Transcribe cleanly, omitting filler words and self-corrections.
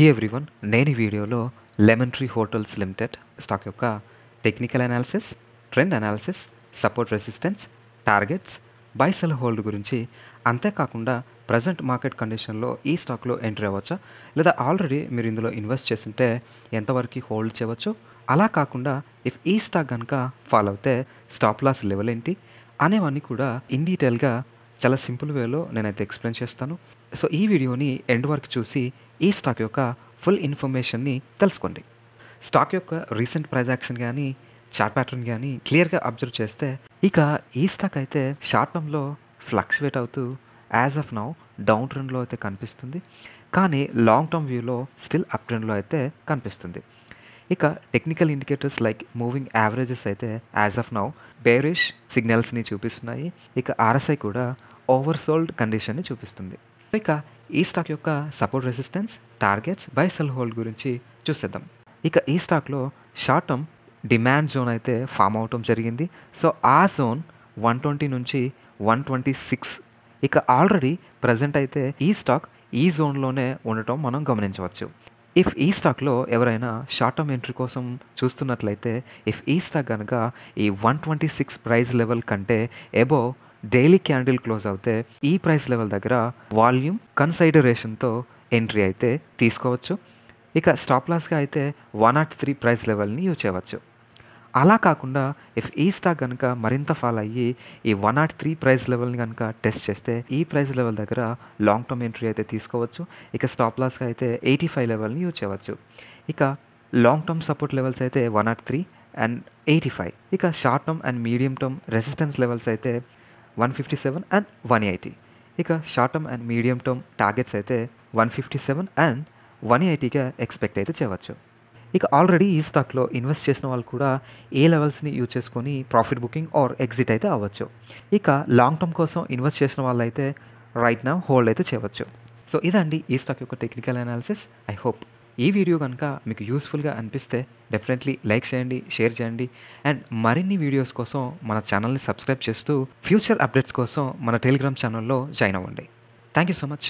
హే everyone, నేను ఈ వీడియోలో lemon tree hotels limited stock యొక్క technical analysis, trend analysis, support resistance, targets, buy sell hold గురించి, అంతేకాకుండా ప్రజెంట్ మార్కెట్ కండిషన్లో ఈ స్టాక్లో ఎంట్రీ అవ్వచ్చా, లేదా ఆల్రెడీ మీరు ఇందులో ఇన్వెస్ట్ చేస్తుంటే ఎంతవరకు హోల్డ్ చేయవచ్చు, అలా కాకుండా ఇఫ్ ఈ స్టాక్ కనుక ఫాలో అవుతే స్టాప్ లాస్ లెవెల్ ఏంటి అనేవన్నీ కూడా ఇన్ డీటెయిల్గా చాలా సింపుల్ వేలో నేనైతే ఎక్స్ప్లెయిన్ చేస్తాను. సో ఈ వీడియోని ఎండ్ వరకు చూసి ఈ స్టాక్ యొక్క ఫుల్ ఇన్ఫర్మేషన్ని తెలుసుకోండి. స్టాక్ యొక్క రీసెంట్ ప్రైస్ యాక్షన్ కానీ, చార్ట్ ప్యాటర్న్ కానీ క్లియర్గా అబ్జర్వ్ చేస్తే ఇక ఈ స్టాక్ అయితే షార్ట్ టర్మ్లో ఫ్లక్చువేట్ అవుతూ యాజ్ ఆఫ్ నౌ డౌన్ ట్రెండ్లో అయితే కనిపిస్తుంది. కానీ లాంగ్ టర్మ్ వ్యూలో స్టిల్ అప్ ట్రెండ్లో అయితే కనిపిస్తుంది. ఇక technical indicators like moving averages అయితే యాజ్ ఆఫ్ నౌ బేరిష్ సిగ్నల్స్ని చూపిస్తున్నాయి. ఇక ఆర్ఎస్ఐ కూడా ఓవర్ సోల్డ్ కండిషన్ని చూపిస్తుంది. ఇక ఈ స్టాక్ యొక్క support resistance, targets, buy sell hold గురించి చూసేద్దాం. ఇక ఈ స్టాక్లో షార్ట్ టర్మ్ డిమాండ్ జోన్ అయితే ఫామ్ అవటం జరిగింది. సో ఆ జోన్ 120 నుంచి 126. ఇక ఆల్రెడీ ప్రజెంట్ అయితే ఈ స్టాక్ ఈ జోన్లోనే ఉండటం మనం గమనించవచ్చు. ఇఫ్ ఈ స్టాక్లో ఎవరైనా షార్ట్ టర్మ్ ఎంట్రీ కోసం చూస్తున్నట్లయితే ఇఫ్ ఈ స్టాక్ కనుక ఈ 126 ప్రైస్ లెవెల్ కంటే అబోవ్ డైలీ క్యాండిల్ క్లోజ్ అవుతే ఈ ప్రైస్ లెవెల్ దగ్గర వాల్యూమ్ కన్సిడరేషన్తో ఎంట్రీ అయితే తీసుకోవచ్చు. ఇక స్టాప్ లాస్గా అయితే 103 ప్రైస్ లెవెల్ని యూజ్ చేయవచ్చు. అలా కాకుండా ఇఫ్ ఈ స్టాక్ కనుక మరింత ఫాల్ అయ్యి ఈ 103 ప్రైస్ లెవెల్ని కనుక టెస్ట్ చేస్తే ఈ ప్రైస్ లెవెల్ దగ్గర లాంగ్ టర్మ్ ఎంట్రీ అయితే తీసుకోవచ్చు. ఇక స్టాప్ లాస్గా అయితే 85 లెవెల్ని యూజ్ చేయవచ్చు. ఇక లాంగ్ టర్మ్ సపోర్ట్ లెవెల్స్ అయితే 103 అండ్ 85. ఇక short term and medium term resistance levels అయితే 157 అండ్ 180. ఇక short term and medium term targets అయితే 157 అండ్ 180గా ఎక్స్పెక్ట్ అయితే చేయవచ్చు. ఇక ఆల్రెడీ ఈ స్టాక్లో ఇన్వెస్ట్ చేసిన వాళ్ళు కూడా ఏ లెవెల్స్ని యూజ్ చేసుకొని ప్రాఫిట్ బుకింగ్ ఆర్ ఎగ్జిట్ అయితే అవ్వచ్చు. ఇక లాంగ్ టర్మ్ కోసం ఇన్వెస్ట్ చేసిన వాళ్ళు అయితే రైట్ నౌ హోల్డ్ అయితే చేయవచ్చు. సో ఇదండి ఈ స్టాక్ యొక్క టెక్నికల్ అనాలిసిస్. ఐ హోప్ ఈ వీడియో కనుక మీకు యూస్ఫుల్గా అనిపిస్తే డెఫినెట్లీ లైక్ చేయండి, షేర్ చేయండి అండ్ మరిన్ని వీడియోస్ కోసం మన ఛానల్ని సబ్స్క్రైబ్ చేస్తూ ఫ్యూచర్ అప్డేట్స్ కోసం మన టెలిగ్రామ్ ఛానల్లో జాయిన్ అవ్వండి. Thank you so much.